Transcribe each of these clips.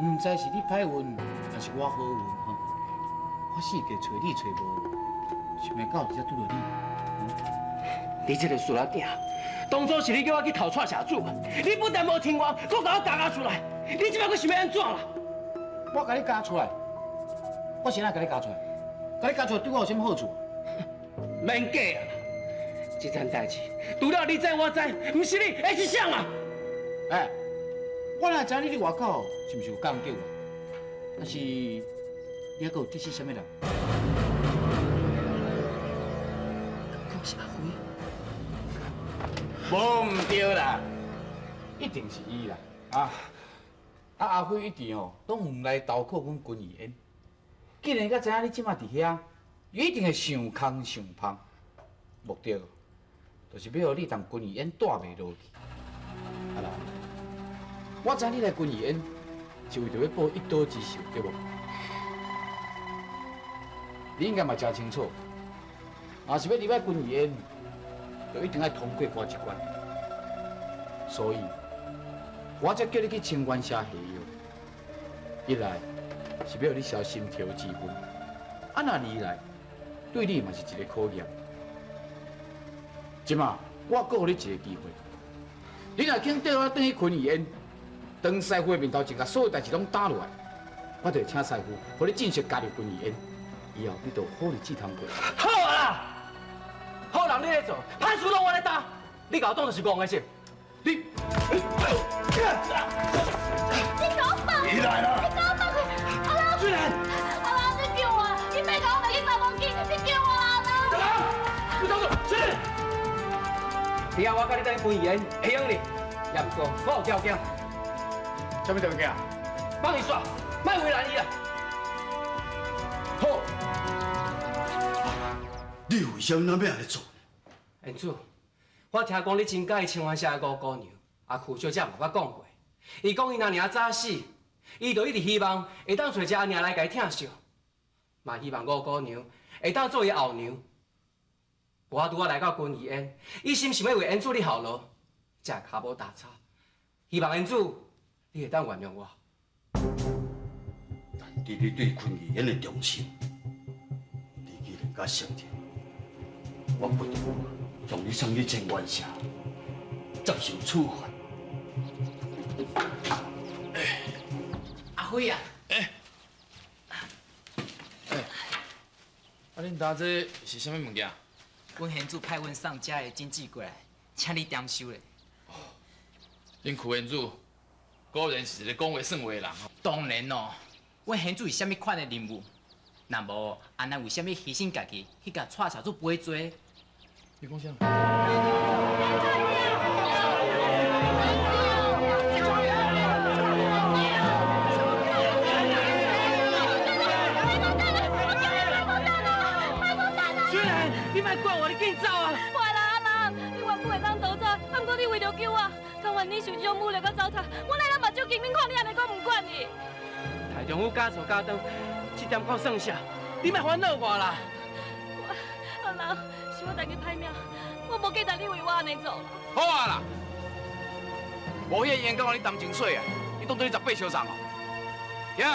唔知是你歹运，还是我好运吼？我四界找你找无，想袂到才拄到你。你这个死老囝，当初是你叫我去偷娶社主，你不但无听我，搁甲我夹出来，你即摆搁想要安怎啦？我甲你加出来，我先来甲你加出来，甲你加出来对我有什么好处？免假啊！这件代志，除了你知我知，不是你，会是谁啊？哎，我哪知你伫外口是毋是有教人叫我？但是你还阁有得罪什么人？可是阿辉。无唔对啦，一定是伊啦！阿辉一定哦，拢唔来投靠阮军义演。既然甲知影你即马伫遐，一定会想空想芳，目的就是要互你当军义演带袂落去。啊啦，我知你来军义演是为着要报一岛之仇，对无？你应该嘛真清楚，若是要入来军义演，就一定要通过我一关。所以，我才叫你去清官下下药。一来是要你小心条之分，啊那二来对你嘛是一个考验。即马我给你一个机会，你若肯带我转去昆义宴，当师傅的面头前，甲所有代志拢打落来，我就请师傅，互你正式加入昆义宴，以后你就好日子通过。好啊啦，好人你咧做，歹事拢我咧担，你甲我当作是戆的是？你你搞放！你来了！你搞放！阿郎，俊然，阿郎，你救我！你别搞我去找梦境，你救我阿郎！阿郎，你等住，俊然，以后我甲你等婚宴，会用你，严肃，我有条件。什么条件？放伊煞，莫为难伊啦。好。你为什么那要安尼做？恩主，我听讲你真介意青湾社的五姑娘，阿酷小姐嘛捌讲过，伊讲伊若尔早死，伊就一直希望会当找一个娘来甲伊疼惜，嘛希望五姑娘会当做伊后娘。我拄仔来到军医院，一心想要为恩主你效劳，才骹无打叉。希望恩主你会当原谅我。但你对昆义演的忠心，你既然甲承认，我不得不将你送去清官社，接受处罚。阿辉啊！恁家这是啥物物件？阮县主派阮送遮的经济过来，请你点收咧。恁区员主果然是一个讲话算话的人哦。当然咯，阮县主是啥物款的任务？若无，安那为虾米牺牲家己去甲蔡小主陪做？你讲啥？虽然你莫怪我，你紧走啊！我啦阿郎，你原本会当逃走，不过你为着救我，甘愿你受这种侮辱甲糟蹋，我来咱目睭见面看你安尼，我唔管你。台中府家属家长，这点看算啥？你莫烦恼我啦！阿郎，是我家己歹命，我无记得你为我安尼做。好啊啦，无迄个烟膏你担真水啊！你当作你18小人哦。行。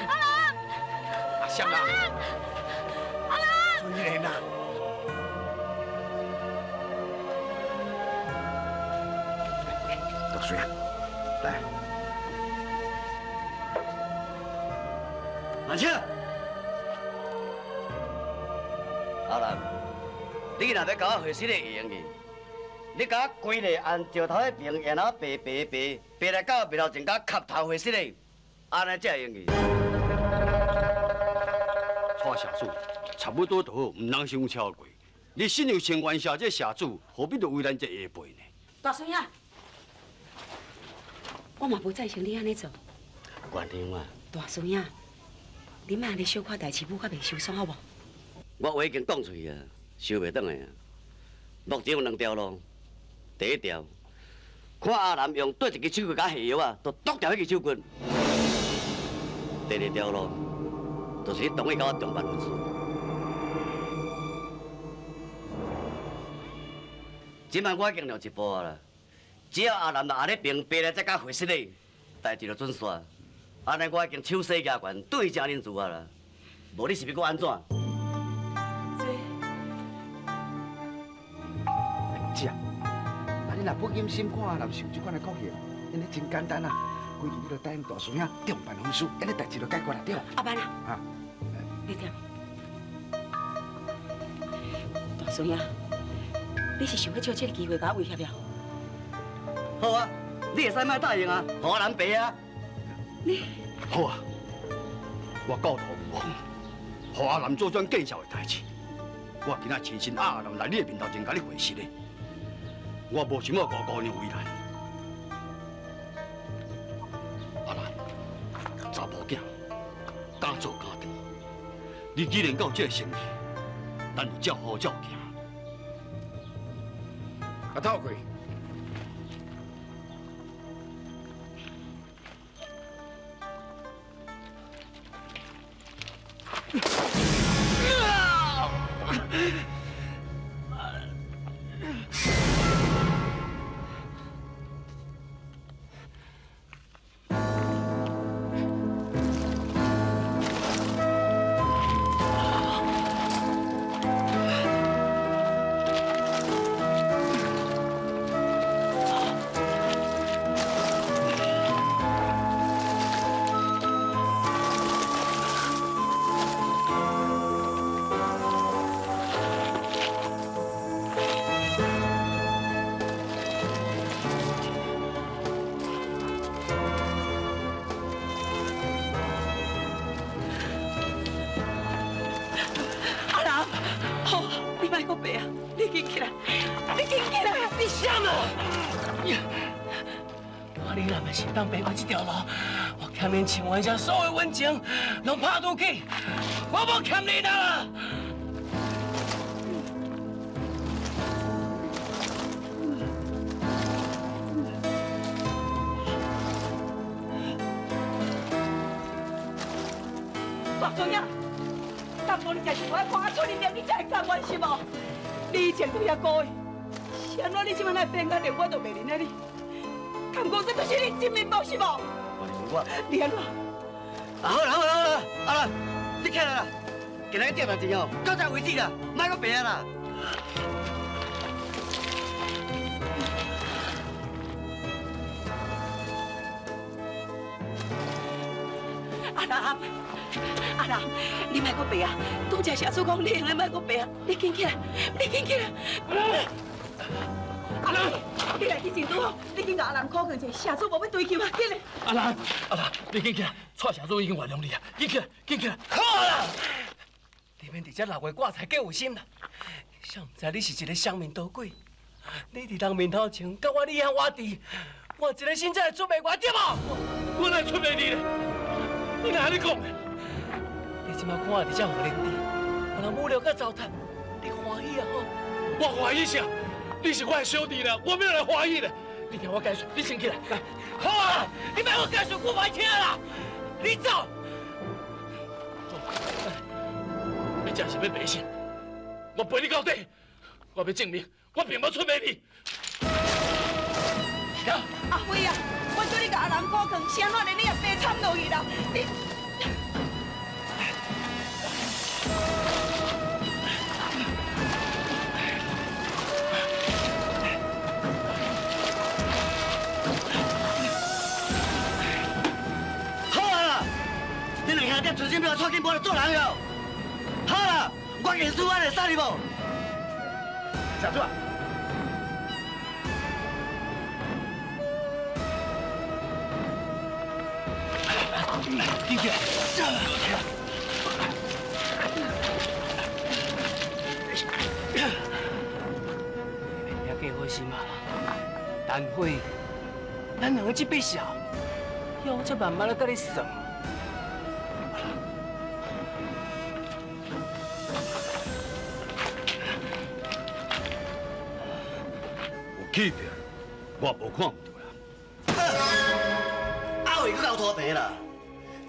阿郎，阿香啊！阿郎，虽然啊，倒水啊，来。阿青，阿兰，你若要甲我回失个会用去，你甲我规个按照头迄边，然后爬来到面头前，甲我磕头回失个，安尼才会用去。蔡社主差不多就好，唔通伤超过。你信任清官社这社主，何必着为咱这下辈呢？大孙仔，我嘛无赞成你安尼做。关长啊，大孙仔，你莫安尼小可代志，母甲袂受伤好无？我话已经讲出去啊，收袂转来啊。目前有2条路，第一条，看阿南用对一支手骨甲下药啊，就剁掉迄支手骨；第二条路，就是你同意甲我重办婚事。即摆我已经了一步啊啦，只要阿南若阿咧平白来再甲回失咧，代志就准煞。安尼我已经手势牙权，对正人做啊啦。无你是要搁安怎？姐，啊你若不忍心看阿南受这款的酷刑，安尼真简单啊，规日你就答应大孙仔重办婚事，安尼代志就解决了对啦。阿班啊，啊，你听，大孙仔，你是想要借这个机会甲我威胁了？好啊，你会使莫答应啊，互阿南赔啊。你好啊，我教导有方，互阿南做转见效的代志。我今仔亲身阿南来你的面头前甲你会实的，我无想要孤姑娘为难。阿南，查甫囝敢做敢当，你既然有这个诚意，咱就照好照行。阿透贵。你若嘛是当爬过这条路，我欠恁千万只所有温情，拢拍倒去，我无欠你啦。大孙仔，但无你家是我看啊出你念，你才会甘愿是无？你以前对遐高的，是安怎你即摆来变啊？连我都袂认得你。 看过这都是你真面目是无？我你安怎？好啦，阿兰，你起来啦！今日点名钱哦，到这为止啦，莫搁白啊啦！阿南，你莫搁白啊！拄才社主讲你用的莫搁白啊！你紧起来，你紧起来！阿南，你来去前拄好，你紧甲阿南靠近者，社主无要追求啊！紧嘞！阿兰，你紧起来，蔡社主已经原谅你啊！紧起来，紧起来！好啦，你免伫这6月挂彩过有心啦。想唔知你是一个双面刀鬼，你伫人面头前，甲我你兄我弟，我一个心才会出卖我对无？我哪会出卖你咧？你哪安尼讲的？你即马看我伫这互恁弟，把人侮辱甲糟蹋，你欢喜啊吼？我欢喜啥？ 你是我的小弟啦，我没有来欢喜的。你听我解释，你先起来，来，好啊！你别我解释，我歹听啦。你走。你真是要迷信？我陪你到底，我要证明我并无出卖你。阿辉啊，我叫你甲阿南靠近，是安怎连你也白惨落去啦？你。 你两兄弟存心要带紧无来做人哟！好啦，我认输，我会杀你无？社主啊！进去！别给我心嘛，但会，咱两个这笔小，要我再慢慢来跟你算。 欺骗，我无看唔到啦。阿伟，佮搞拖皮啦！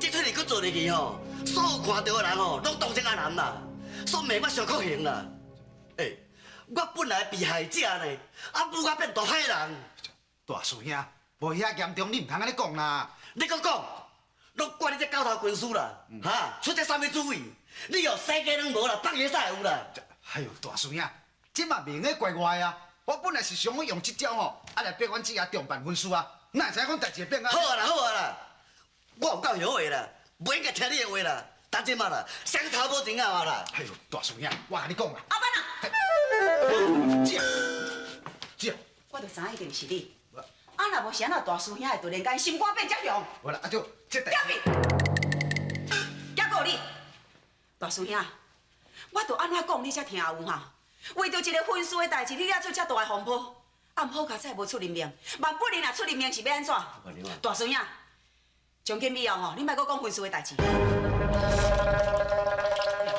这出你佮做入去吼，所有看到的人吼，拢当成阿南啦，说明我上酷刑啦。我本来被害者呢，啊，不我变大害人。大叔兄，无遐严重，你唔通安尼讲啦。你搁讲，都怪你这狗头军师啦，哈，出这啥物主意？你哦，世界拢无啦，北野赛有啦。哎呦，大叔兄，这嘛免个怪我啊！我本来是想要用这招吼，来逼阮姊爷重办婚事啊，哪会知讲代志会变啊？好啊啦，好啊啦，我有够晓话啦，不应该听你的话啦。当真嘛啦，双头无情啊嘛啦。哎呦，大叔兄，我甲你讲啦。阿班啊！姐，我就知影一定是你。啊，若无是安那大师兄会突然间心肝变这样？好啦，阿舅，这代志。还有你，大师兄，我着安怎讲你才听有哈？为着一个婚事的代志，你惹出遮大的风波，暗好卡彩无出人命，万不然若出人命是要安怎？大师兄，从今以后吼，你莫搁讲婚事的代志。老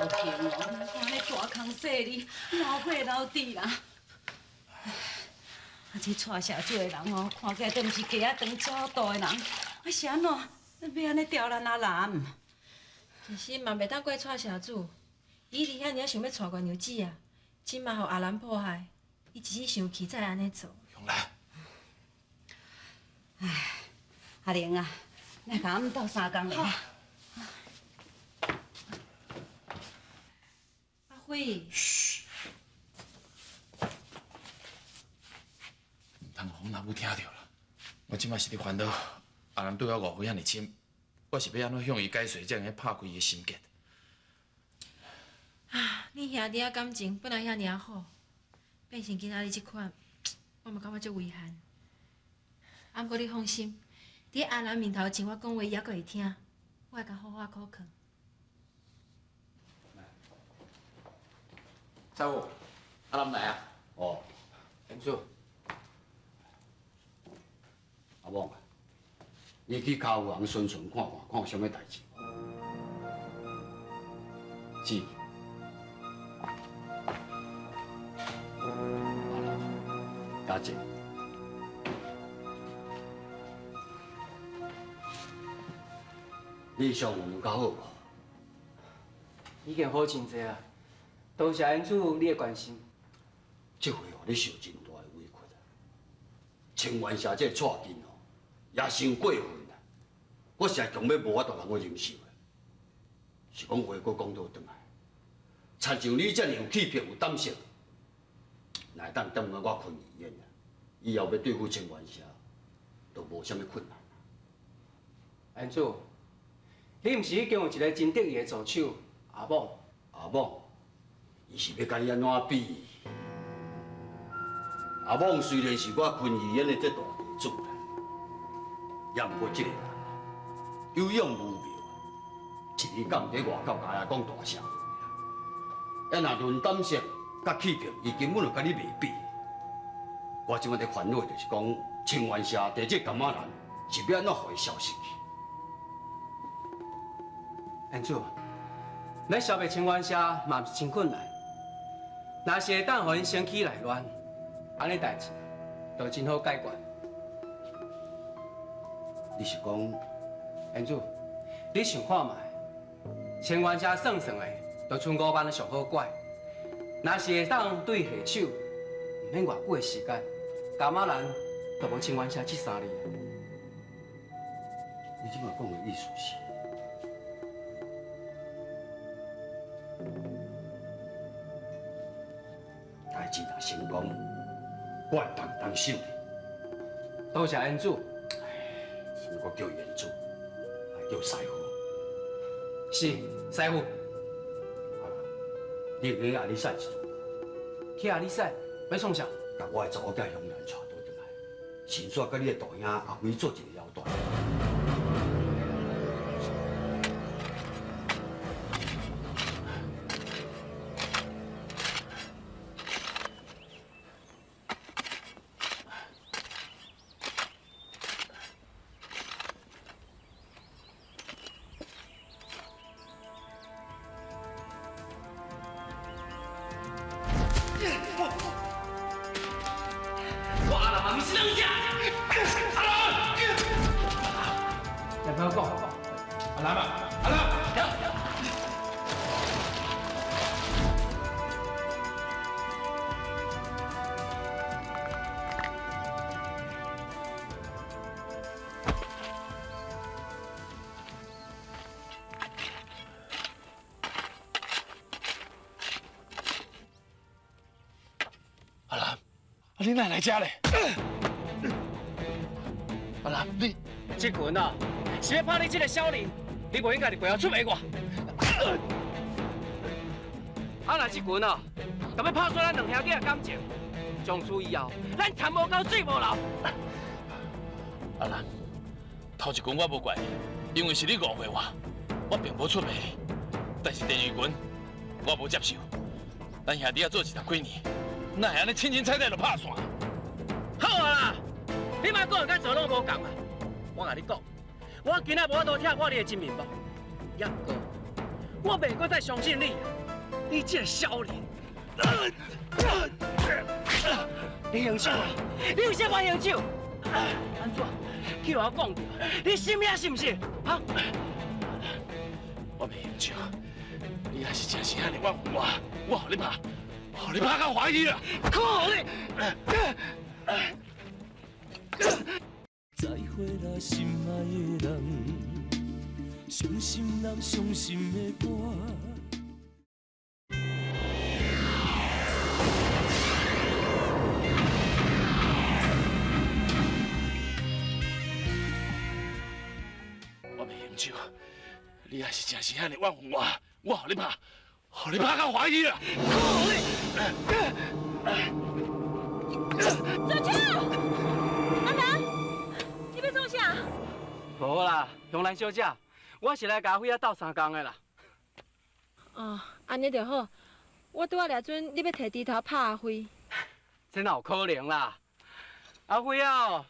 天哦，看你大空细哩，老配老弟啦。啊，这蔡社主的人哦，看起来都毋是鸡仔肠超大的人，啊是安怎？要安尼刁咱阿兰？其实嘛袂当怪蔡社主，伊伫遐尔想要娶个娘子啊，今嘛互阿兰迫害，伊只是生气才会安尼做。用来。唉，阿玲啊，咱甲暗斗3工咧。阿辉。嘘。唔通互阿母听到啦！我即摆是咧烦恼，阿兰对我误会遐尼深，我是要安怎向伊解释才会拍开伊的心结？啊，你兄弟仔感情本来遐尔好，变成今仔日即款，我嘛感觉足遗憾。啊，不过你放心，伫阿兰面头前，我讲话伊还阁会听，我会甲好好考考。师傅，阿兰来啊！哦，严叔，阿某啊，你去卡有人宣传看看，看有啥物代志？是。好啦，家姐，你上有较好无？已经好真济啊！多谢严主你的关心。这回哦，你受真大的委屈啊！清源社这个错劲哦，也伤过分啦！我实在强要无法度通我忍受的。是讲话搁讲倒转来，亲像你这样有气魄、有胆识，哪会当等我困医院啊？以后要对付清源社，都无啥物困难。严主，你毋是已经有一个真得意的助手阿某？阿某，伊是要甲你安怎比？阿某虽然是我昆医院的这大地主啦，也毋过这个人有勇无谋，一日敢毋伫外口甲人讲大声话啊！要若论胆识甲气魄，伊根本就甲你袂比。我即摆伫烦恼的就是讲，清源社伫这柑仔人是要安怎互伊消失去？严主，要消灭清源社嘛是真困难。若是会当互因生起内乱，安尼代志就真好解决。你是讲，严主，你想看觅，清源社算算的，就剩5万上好拐。若是会当对下手，唔免偌久的时间，柑仔人就无清源社这3字啊。你即摆讲的意思是？代志若成功，我会当手的。多谢严主。什么叫原主？叫师傅。是师傅。好啦，你去阿里山一撮，去阿里山要创啥？甲我的查某囝向南带倒转来，先煞甲你的大兄阿辉做一个交代。不要讲，阿兰嘛，阿兰，你哪来遮咧？阿兰，你这群啊，是要拍你这个小人，你不应该伫背后出卖我。啊，若这群啊，敢要拍碎咱两兄弟的感情，从此以后，咱田无沟，水无流。阿兰，头一群我无怪你，因为是你误会我并无出卖你。但是第二群，我无接受。咱兄弟啊做10几年，哪会安尼轻轻踩踩就拍线？好啊啦，你莫讲甲做拢无共啊！我甲你讲，我今仔无法度拆破你的真面目，也不过，我袂阁再相信你，你这个小人！你用手啊！你为啥我用手？安怎？去我讲着，你信命是毋是？哈？我袂用手，你若是真心安尼冤枉我互你拍，互你拍到怀疑啦！靠你！再会啦，心爱的人，伤心人伤心的歌。我袂用手，你若是真心安尼冤枉我互你拍，互你拍到怀疑啦！靠你！小秋，阿南，你要做啥？无啦，杨兰小姐，我是来甲辉仔斗相共的啦。哦，安尼就好。我拄仔掠准你要摕猪头拍阿辉，这哪有可能啦？阿辉啊，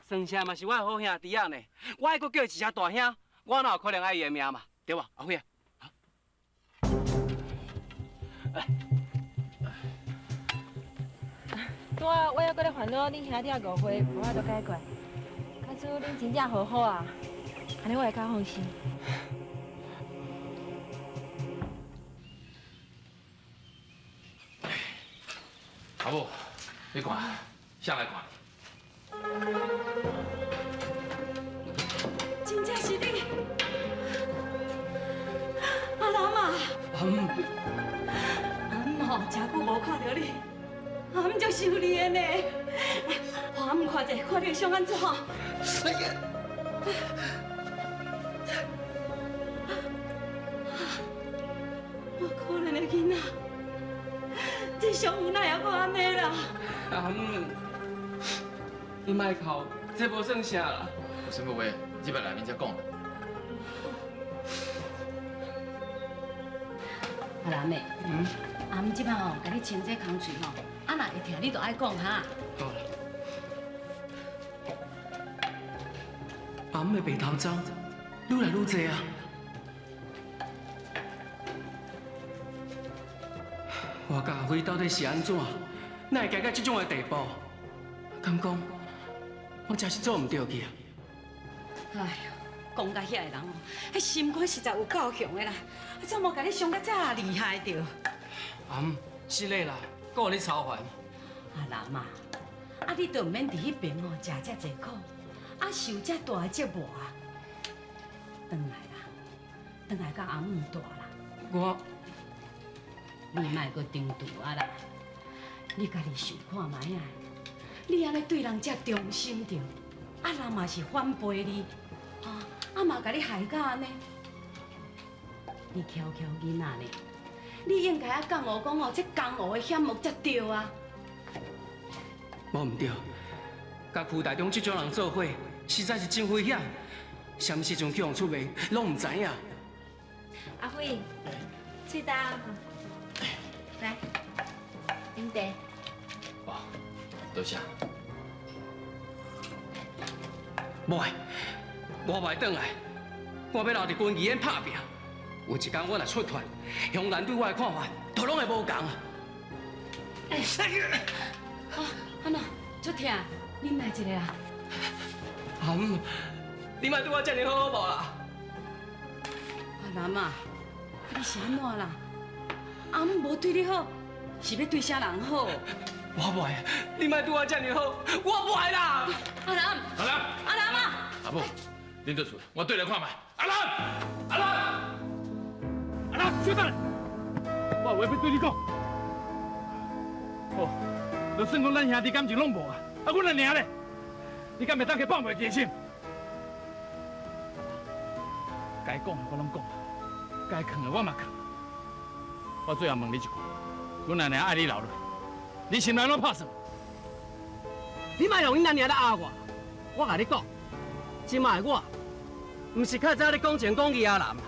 算啥嘛是我的好兄弟仔呢？我还阁叫伊一声大兄，我哪有可能爱伊的命嘛？对吧，阿辉啊？拄仔我还阁咧烦恼恁兄弟仔误会无法度解决，假使恁真正和好啊，安尼我会较放心。阿母，你看，谁来看？真正是你，阿南啊！阿真久无看到你，阿足想你的呢。阿看者，看你的伤安怎？谁呀？我可怜的囡仔，这伤有奈也阁安尼啦。你莫哭，这无算啥啦。有啥物话，入来内面才讲。阿兰妹，阿姆即摆吼，甲你清这空嘴吼，啊若会听你就爱讲哈。好啦。阿姆的白头鬃愈来愈多啊！我甲阿辉到底是安怎？哪会行到这种的地步？敢讲我真是做唔对去啊！哎呦，讲到遐个人哦，迄心肝实在有够强的啦，怎无甲你伤到这么厉害着？阿姆，是嘞啦，搁有你操烦。阿兰啊，啊你都唔免伫迄边哦，食遮济苦，啊受遮大的折磨啊！转来啦，转来甲阿姆大啦。你莫阁张图啊啦！你家己想看卖啊！你安尼对人遮忠心着，啊人嘛是反背你，啊嘛甲你害到安尼。你巧巧囡仔呢？你应该啊讲我讲哦，这江湖的险恶才对啊！无唔对，甲区大中这种人做伙，实在是真危险。什么时阵去互出卖，拢唔知影。阿辉，嘴大，来，饮茶。哦，多谢。无爱，我袂转来，我要留伫军医院拍拼。有一天我若出团，向兰对我的看法，都拢会无同啊！安怎足疼？忍耐一下啦。阿姆，你莫对我遮尔好好无啦？阿南啊，你是安怎啦？阿姆无对你好，是要对啥人好？我袂，你莫对我遮尔好，我袂啦！阿南，阿兰，阿南啊！阿母，恁倒厝，我对来看卖。阿兰，阿兰，阿兰，小等，我有话要对你讲。哦，就算讲咱兄弟感情拢无啊，啊，阮阿娘咧，你敢会当去放袂记心？该讲的我拢讲啊，该藏的我嘛藏。我最后问你一句，阮阿娘爱你留落，你心内拢拍算？你莫用恁阿娘来压我，我甲你讲，即摆我，毋是较早咧讲情讲义阿男啦，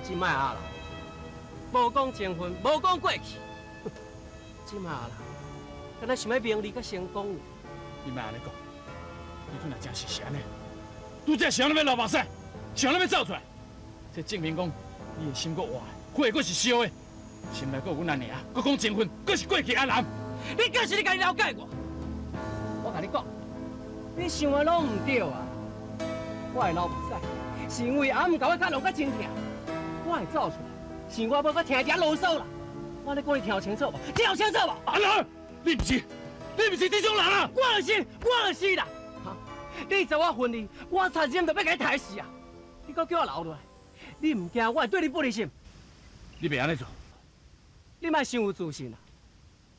即摆阿男，无讲情分，无讲过去，即摆阿男，敢若想要名利甲成功。你莫安尼讲，你阵若真是安尼，拄则想要流目屎，想要走出来，这证明讲你的心搁活的，血搁是烧的，心内搁有阮阿娘，搁讲情分，搁是过去阿男。你假是你家己了解我。我甲你讲，你想的拢唔对啊！我会流目屎，是因为阿姆甲我较弄甲真疼。我会走出来，是我要搁听人啰嗦啦。我咧讲你听清楚无？听清楚无？阿郎，你唔是这种人啊！我就是啦！哈！你在我婚礼，我差点就要甲你抬死啊！你搁叫我留落来，你唔惊我会对你不离心？你袂安尼做，你莫伤有自信啊！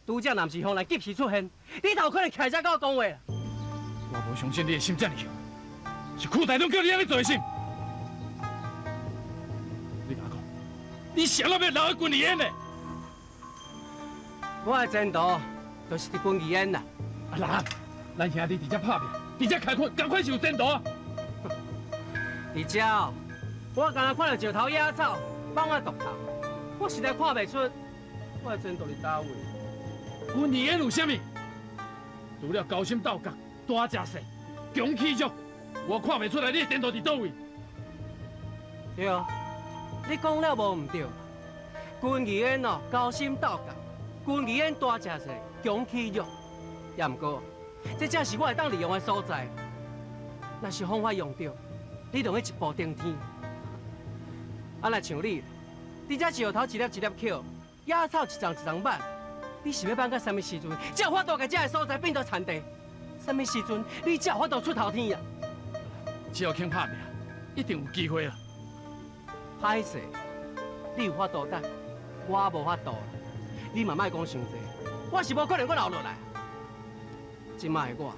拄则若是向来及时出现，你头可能开车甲我讲话啦。我无相信你的心这么强，是库台东叫你安尼做的心。你甲我讲，你想要留喺军义烟的？我的前途就是伫军义烟啦。阿兰，咱兄弟伫遮拍拼，伫遮开垦，赶快是有前途啊！伫遮哦，我刚刚看到石头野草，放我独头，我实在看袂出我的前途伫倒位。军义烟有啥物？除了高深斗角、大食势、强气弱，我看袂出来你的前途伫倒位。对啊，你讲了无唔对。军义烟哦，高深斗角，军义烟大食势、强气弱，也毋过，这正是我会当利用的所在。若是方法用对，你就会一步登天。啊，若像你，伫遮石头一粒一粒捡，野草一丛一丛挽。你是要放到什么时阵，才有法度把这个所在变作田地？什么时阵，你才有法度出头天啊？只要肯拍拼，一定有机会啊！歹势，你有法度等，我无法度。你嘛莫讲伤济，我是无可能搁留落来。即摆的我，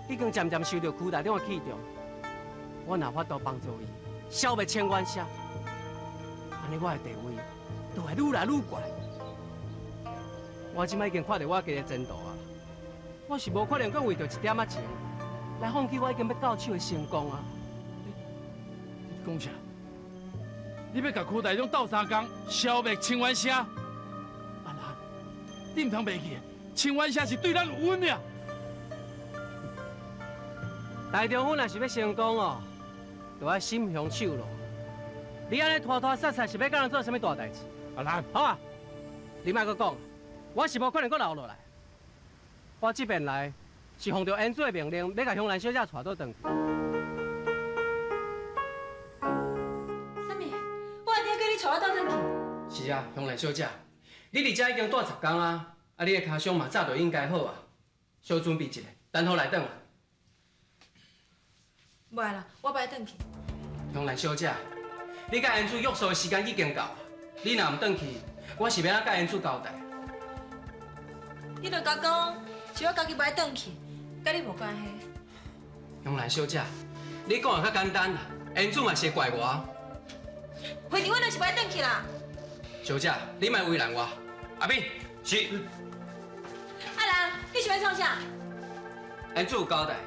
已经渐渐受到躯内中的器重，我若法度帮助伊消灭千冤杀，安尼我的地位就会愈来愈悬。我即摆已经看到我家的前途啊！我是无可能搁为着一点仔钱来放弃我已经要到手的成功啊！你讲啥？你要甲区内中斗三工，消灭青湾虾？阿兰，你唔通袂记，青湾虾是对咱有恩的。大丈夫若是要成功哦，就要心向手咯。你安尼拖拖杀杀是要甲人做啥物大代志？阿兰，好啊，你莫搁讲。我是无可能搁留落来，我这边来是奉着恩主的命令，要甲香兰小姐带倒转去。什么？我一定要叫你带我倒转去？是啊，香兰小姐，你伫遮已经住10天啊，啊，你的脚伤嘛早就应该好啊，小准备一下，等好来转啊。袂啦，我袂转去。香兰小姐，你甲恩主约束的时间已经到，你若唔转去，我是要甲恩主交代。你著甲讲，是我家己袂转去，甲你无关系。香兰小姐，你讲的较简单啦，恩主嘛是怪我。反正我就是袂转去啦。小姐，你莫为难我。阿炳，是。阿兰，你想要创啥？恩主有交代，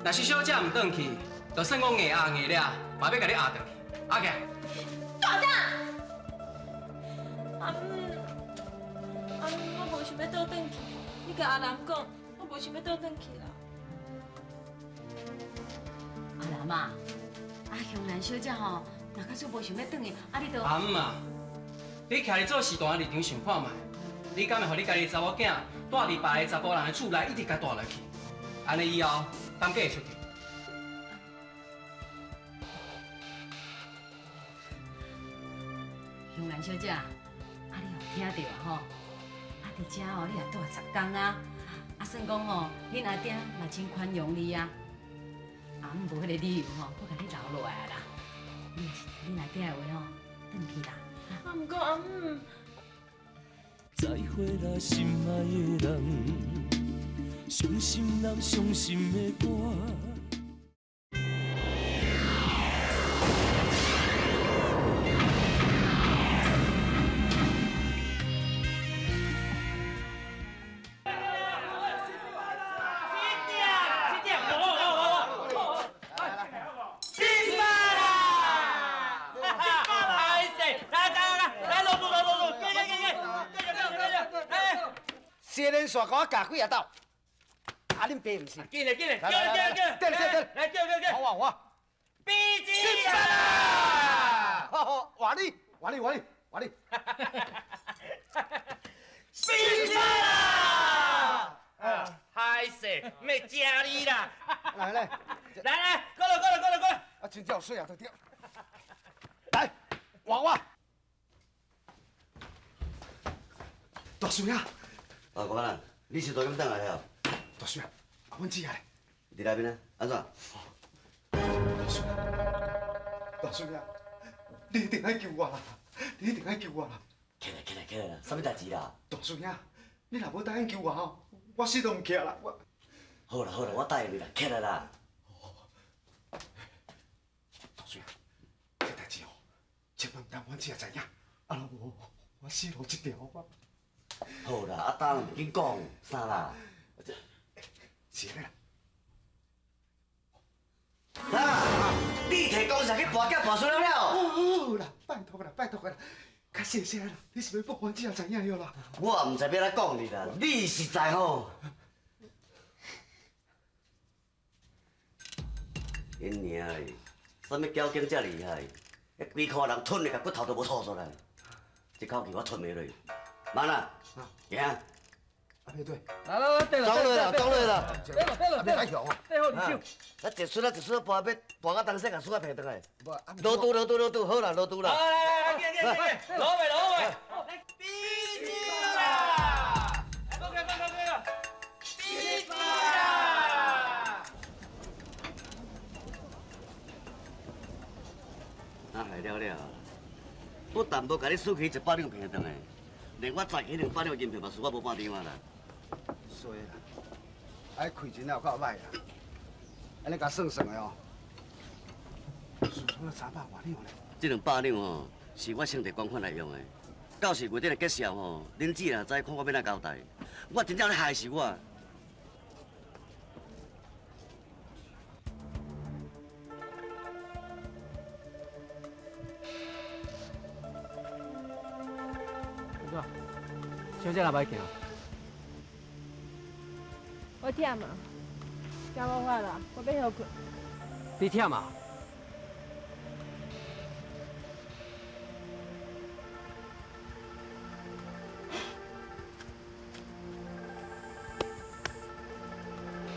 若是小姐唔转去，就算我硬压硬了，嘛要甲你压转去。阿强。大胆！阿我无想要倒转去，你甲阿南讲，我无想要倒转去啦。阿南啊，香兰小姐吼，若假使无想要转去，你就阿姆啊，你徛伫做事大立场想看卖，你敢会互你家己查某囝住伫别个查甫人的厝内，一直甲住落去？安尼以后，敢嫁会出去？香兰小姐，你有听到吼？伫遮哦，你也住10天啊，算讲哦，恁阿爹嘛真宽容你啊。无迄个理由吼，我甲你留落来啦。你若是恁阿爹的话吼，转去啦。毋过阿姆，再会啦，心爱的人，伤心人伤心的歌。先人煞甲我夹几啊斗，啊恁爸毋是？紧嘞，对来，我，比金山啊！好，换你，比山啊！歹势，要食你啦！来，过来！啊，真正有水啊，对。来，换我。大叔呀！啊，公安，你是昨天转来的哦？大叔啊，阮姊仔咧。伫内面啊？安怎？大叔呀，你一定爱救我啦！起来啦！啥物代志啦？大叔呀，你若无答应救我吼，我死都唔起啦！好啦，我答应你啦，起来啦！大叔呀，这代志吼，千万唔通阮姊仔知影，啊若无我死路一条啊！好啦，啊当唔紧讲，啥啦？是咧啦。啊！你摕公司去跋筊跋输了？好啦，拜托啦，较谢谢啦，你是要帮阮姊仔知影了啦？我唔知要来讲你啦，你实在吼。因娘嘞，啥物交警遮厉害？迄几箍人吞你，甲骨头都无吐出来，一口气我吞袂落去。慢啦，行。啊，袂对。来，对走落啦，对了，背后你救。咱一输跋到当时甲输啊平倒来。落肚，好啦，落肚啦。来，紧，落尾。比基啦！快！比基啦！那害了，不但无甲你输去100两平倒来，连我再起200两银票嘛输我无半张啊啦。衰啦，爱开钱也有够歹啦，安尼甲算的哦，输出了300外两咧。这200两吼，是我先摕公款来用的。到时月底来结账吼，恁姊若知看我要哪交代，我真正咧害死我。小姐若歹行？我忝啊，惊无法啦，我要休困。你忝啊？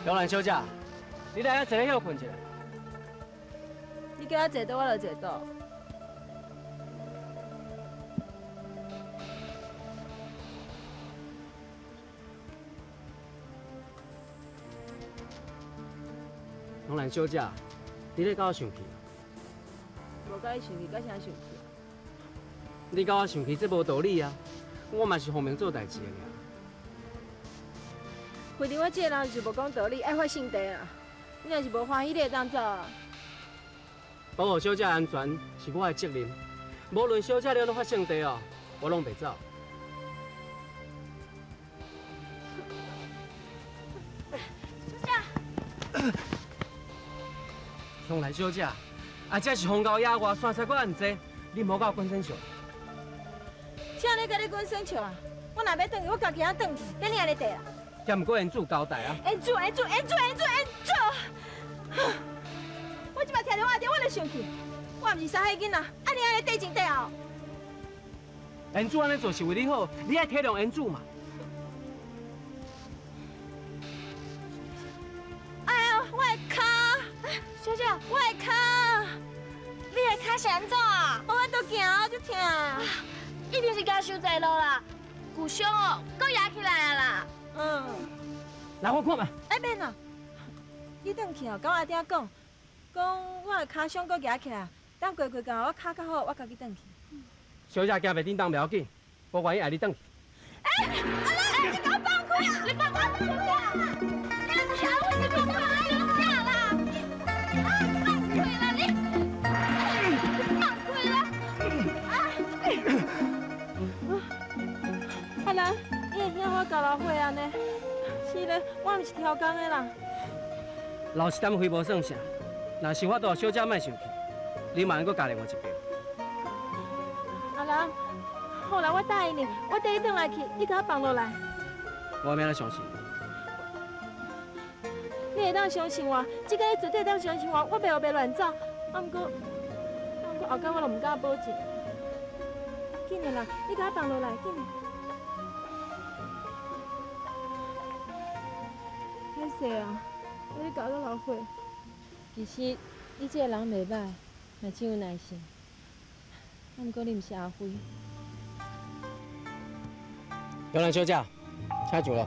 杨兰小姐，你来遐坐咧休困一下。你叫我坐倒，我就坐倒。杨兰小姐，你咧甲我生气？无甲你生气，甲啥生气？你甲我生气，这无道理啊！我嘛是奉命做代志的尔。规定我这个人就是无讲道理，爱发性地啊！你若是无欢喜，你会当走啊？保护小姐安全是我的责任，无论小姐了都发性地哦，我拢袂走。小姐。杨兰小姐，啊，这是风高野外，山山我也唔知，你莫甲我滚身笑。啥咧甲你滚身笑啊？我若要转去，我家己仔转去，跟你安尼地啊？也毋过原主交代啊。原主！我即摆听电话，我就生气。我毋是杀迄囡仔，安尼地前地后。原主安尼做是为你好，你爱体谅原主嘛。哎呀，我的脚！小姐，我的脚！你的脚是安怎啊？我都行，我就疼。一定是脚受在路啦，骨伤哦，搁压起来啊啦。来，我看嘛。哎，免啦，你转去哦，甲我阿爹讲我的脚伤搁压起来，等过到我脚较好，我家己转去。小姐行袂叮当袂要紧，我愿意爱你转去。哎，你给我放开啊！你放我放开啊！你这是阿辉，你放开啊！你啥啦？放开啦你！放开啦！阿兰，你会听我交老伙安尼？是咧，我毋是挑工的啦。老实点，回无算啥。若是我大小姐莫生气，你嘛应该加另外一遍。阿兰，好啦，我答应你，我带你转来去，你给我放落来。我免来相信。你会当相信我，这个你绝对会当相信我，我袂后袂乱走。不过后间我就唔敢保证。紧的啦，你给我放落来，紧的。歹势啊，我你搞到老伙。其实你这个人袂歹，嘛真有耐心。不过你毋是阿辉。有人休假，下酒了。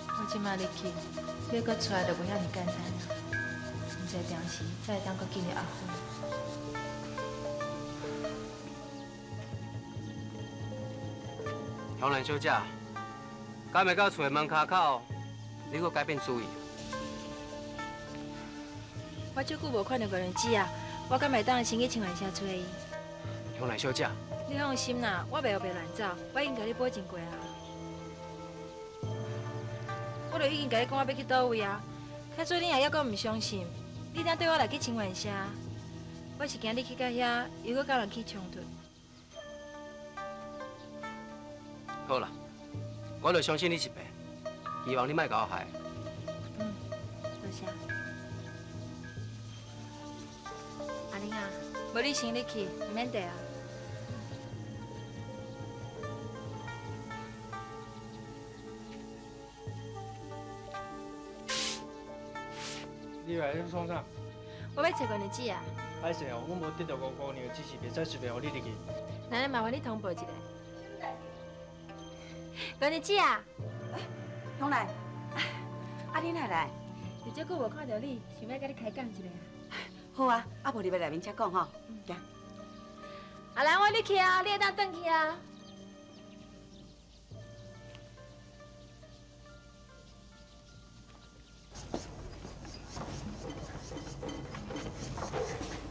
我即马入去，要搁出来就袂遐尼简单啦。毋知当时才会当搁见到阿辉。香兰小姐，敢袂到厝的门骹口，你搁改变主意？我这久无看到个人姊啊，我敢袂当先去青湾城找伊。香兰小姐，你放心啦，我袂后袂乱走，我已经甲你保证过啊。我就已经甲你讲我要去倒位啊，较做你也还阁唔相信，你当对我来去青湾城，我是惊你去到遐又搁甲人起冲突。好啦，我就相信你一遍，希望你莫甲我害。多谢。阿玲啊，无你先入去，唔免得啊。你来咧创啥？我要找个日子啊。歹势哦，我无得到五姑娘，只是袂使随便互你入去。那麻烦你通报一下。个日子啊，香兰，啊你哪来？有这久无看到你，想要甲你开讲一下。好啊，啊无你要内面才讲吼。行。阿兰，我入去啊，你会当转去啊。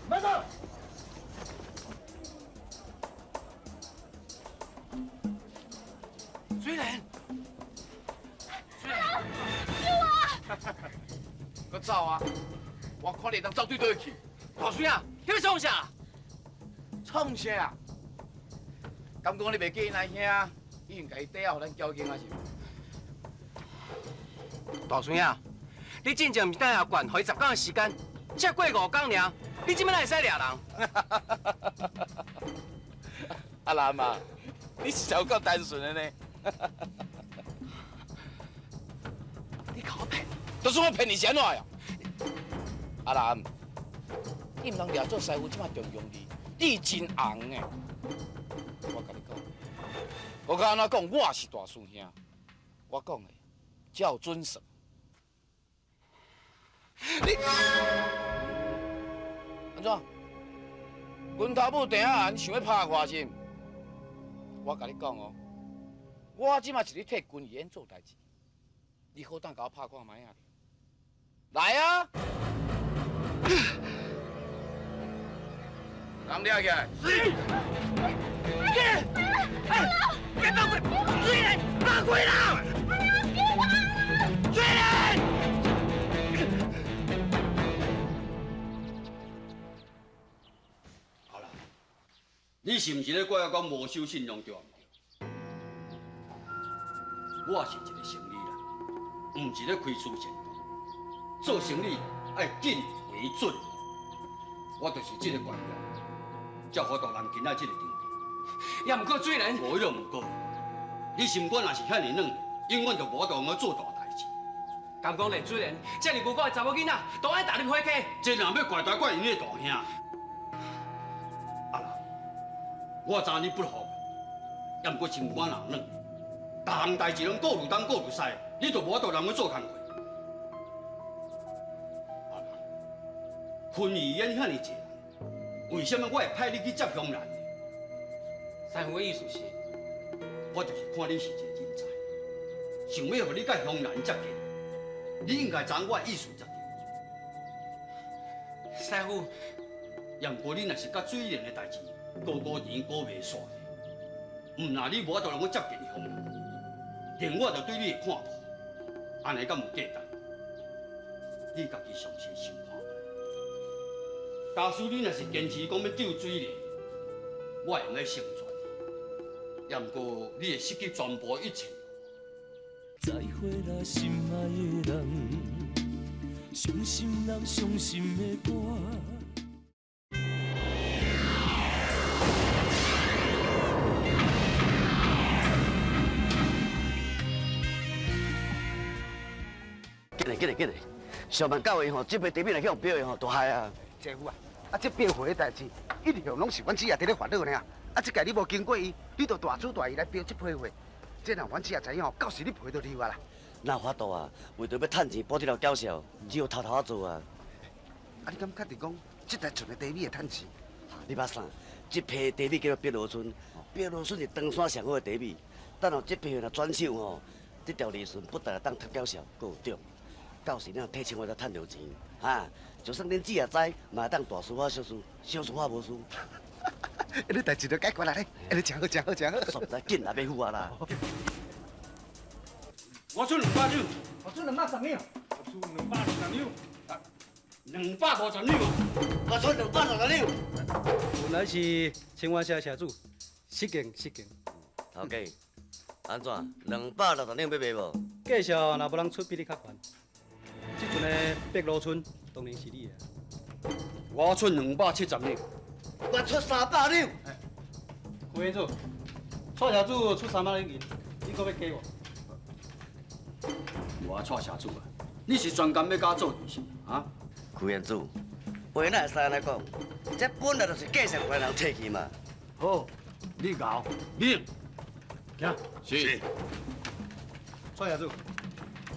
慢走！水莲，水莲，救我！搁走啊！我看你当走对对去。大水啊，你要创啥？创啥？敢讲你袂记咱兄已经甲伊缀好咱交警啊是？大水啊，你真正毋是等下管，互伊10天的时间，才过5天尔，你怎么会使掠人？阿兰啊，你是有够单纯的呢。你靠我骗，都是我骗你钱来呀！阿兰，你唔通掠做师傅，即马重用你真红诶！我甲你讲，我甲安怎讲，我是大师兄，我讲的才有准绳。你安怎？阮头母定下你想要拍我是？我甲你讲哦，我即马是咧替军演做代志，你好当甲我拍看卖啊！来啊！人抓起来！别放开！追人！放开啦！追人！好啦，你是毋是咧怪我讲无守信用对毋对？我是一个生意人，毋是咧开私钱。做生意爱紧为准，我就是这个观念，才好到人今仔这个程度。也毋过水莲，无用毋过，你心肝若是遐尼软，永远就无法度用我做大代志。敢讲连水莲，遮尔无辜的查某囡仔，都爱踏入火坑。这人要怪大怪因的大兄。啊啦，我知你不好，也毋过心肝人软，大项代志拢顾如东顾如西，你就无法度让我做工课。昆义演遐尼济，为什么我会派你去接香兰？师傅的意思是，我就是看你是一个人才，想要互你甲香兰接近，你应该知影我的意思才对。师傅，要毋过你若是甲水莲的代志，高钱高袂煞的，毋那你无法度让我接近香兰，连我就对你的看法，安尼敢有价值？你家己详细想看卖。假使你若是坚持讲要救水莲，我会用来成全你。要毋过你会失去全部一切。再会啦，心爱的人，伤心人伤心的歌。紧来！上万到位吼，这批茶米来向标的吼，大害啊！姐夫啊，这标货的代志，一直拢是阮姊爷伫咧烦恼呢。这届你无经过伊，你就大主大意来标这批货，这让阮姊爷知影吼，到时你赔到溜啊啦。哪有法度啊？为着要趁钱补这条搞笑，只有偷偷做啊！你敢确定讲，这台船的茶米会趁钱？你捌啥？这批茶米叫做碧螺春，碧螺春是长山上好的茶米。等候这批若转手吼，这条利润不但当读搞笑，阁有涨。到时咱退青花才趁到钱，哈！就算恁姊也知，嘛会当大事化小事，小事化无事。你代志就解决啦咧，你真好。煞知紧来要付啊啦！我出200两，我出210两，我出220两。250两，我出260两。本来是青蛙社社主，失敬。头家，安怎？260两要卖无？继续若无人出比你较悬。这阵的碧螺春当然是你的。我出270两，我出300两。副院长，蔡社主出300两银，你搁要加我？我蔡社主啊，你是专工要甲我做是啊？区院主，话哪会使安尼讲？这本来就是继承人摕去嘛。好，你搞，你行。是。蔡社主，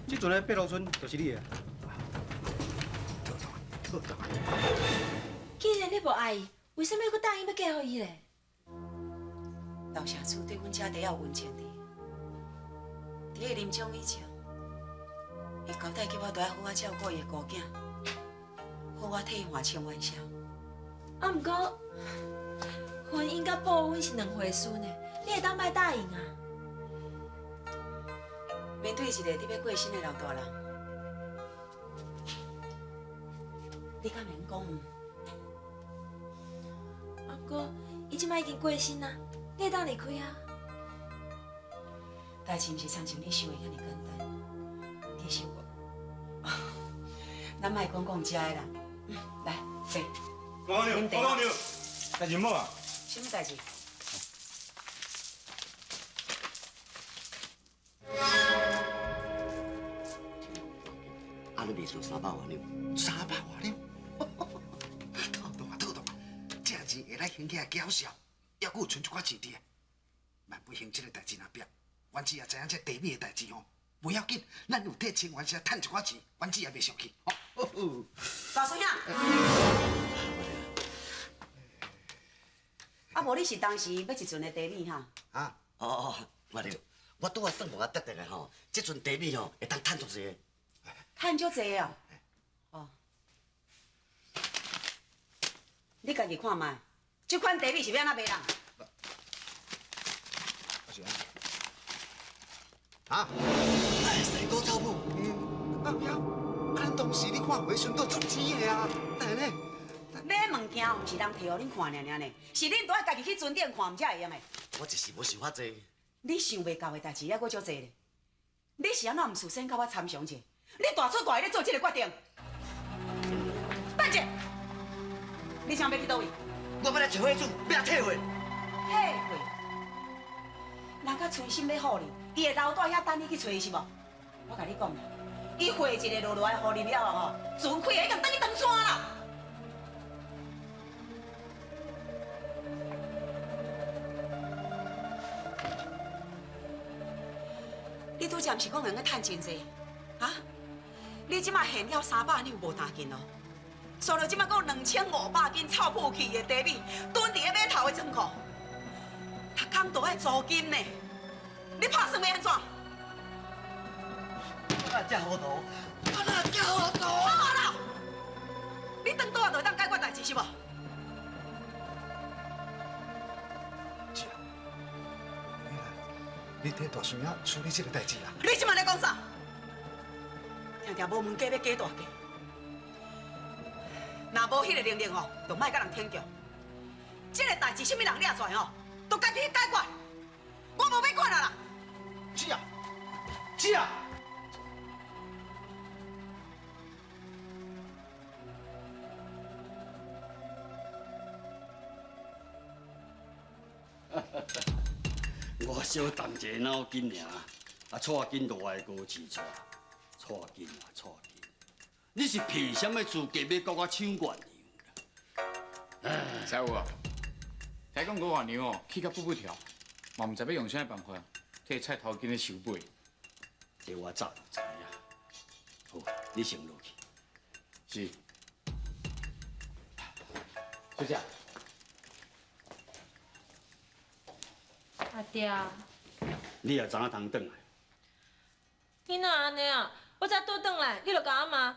这阵的碧螺春就是你的。既然你无爱伊，为什么要答应要嫁予伊咧？老社主对阮家底有温情的，伫个临终以前，伊交代叫我都要好好照顾伊的孤囝，好我替伊还清冤仇。啊，毋过婚姻甲报恩是两回事呢，你会当莫答应啊？面对一个你要过身的老大人，你敢免讲？啊，不过伊即摆已经过身啊，你会当离开啊？代志毋是参像你想的遐尼简单。其实我，咱莫讲遮的啦。来，坐。高娘，代志么啊？什么代志？安尼卖算300万两，300万两，套大，这钱会来兴起来缴销，还佫有存一寡钱伫个。万不幸这个代志若变，阮姊也知影这茶米的代志吼，不要紧，咱有替清源社趁一寡钱，阮姊也袂生气。大孙兄，啊，无你是当时要一船的茶米哈？啊？哦，妈了，我拄仔算无啊得个吼，这阵茶米吼会当趁足济。趁足济哦。哦。你家己看卖，这款茶米是要安怎卖人？啊？哎，生果草母。阿彪，咱当时你看回顺都足钱的啊，哪呢？买物件毋是人摕互恁看尔呢，是恁都爱家己去船店看，毋才会用的。我一时无想遐济。你想袂到的代志还佫足济咧。你是安怎毋事先甲我参详者？你大出大意咧做这个决定？等者，你想要去倒位？我要来找伙主，要来退货。退货？人家存心要好你，伊会留在遐等你去找伊是无？我甲你讲啦，伊货一个落来互你了后，船开已经等去登山啦。你拄则毋是讲用个趁真济，啊？你即马现了300两无大件咯，所以即摆阁有2500斤臭不去的茶米囤伫个码头的仓库，他工都爱租金呢。你拍算要安怎？我哪这糊涂？我哪这糊涂？好啦，你当倒啊就会当解决代志是无？是啊，原来你替大孙仔处理这个代志啊？你即摆咧讲啥？听听无门家要加大家，若无迄个能力吼，就莫甲人听着。这个代志什么人抓出来吼，就家己去解决。我无要管啦。是啊，是啊。我小动一个脑筋尔，错紧就我的高市错，错紧啊错紧！你是凭什么资格要跟我抢原粮？师傅啊，听讲五月娘哦，起甲不跳，嘛唔知要用啥办法替菜头囡仔收买。这我早就知影。好，你先落去。是。小姐。阿爹，你也知影通转来？你哪安尼啊？我才倒转来，你就甲我骂。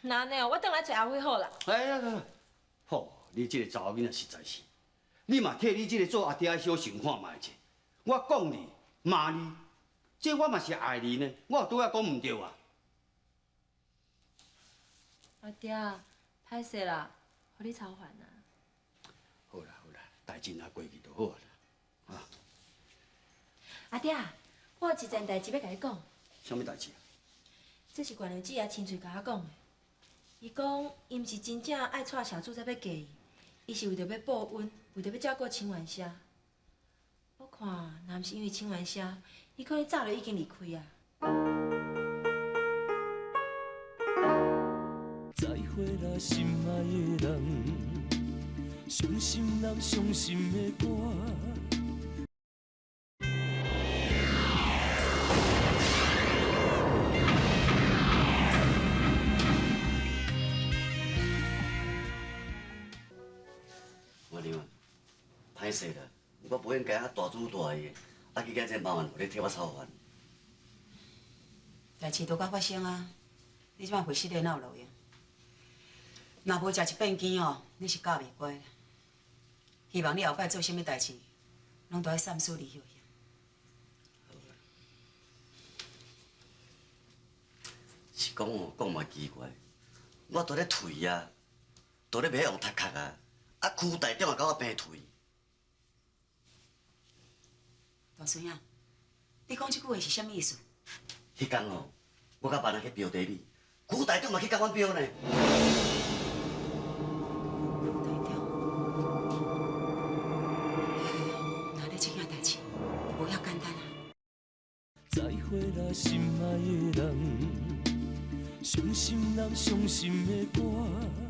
那安尼哦，我转来找阿辉好啦。哎呀，好，你这个查某囡仔实在是，你嘛替你这个做阿爹小想看卖者。我讲你骂你，这我嘛是爱你呢，我有拄仔讲唔对啊。阿爹，歹势啦，互你操烦啦。好啦好啦，代志若过去就好啦。阿爹，我有一件代志要甲你讲。什么代志？这是管理姐也亲嘴甲我讲的。伊讲，伊毋是真正爱娶小主才要嫁伊，伊是为着要报恩，为着要照顾清源社。我看，若毋是因为清源社，伊可能早就已经离开啊。再会啦，心爱的人，伤心人伤心的歌。歹势啦，我不应该啊大主大意，啊去解这麻烦，互你替我操烦。代志都刚发生啊，你即摆回失礼哪有路用？若无食一遍羹哦，你是教袂乖啦。希望你后摆做啥物代志，拢都爱三思而后行。是讲哦，讲嘛奇怪，我都咧退啊，都咧袂用读壳啊，啊区台长也甲我变退。大孙仔，你讲这句话是啥物意思？迄天哦，我甲别人去标茶米，区台长嘛去甲阮标呢。那你这件代志无遐简单啊！再会啦，心爱的人，伤心人伤心的歌。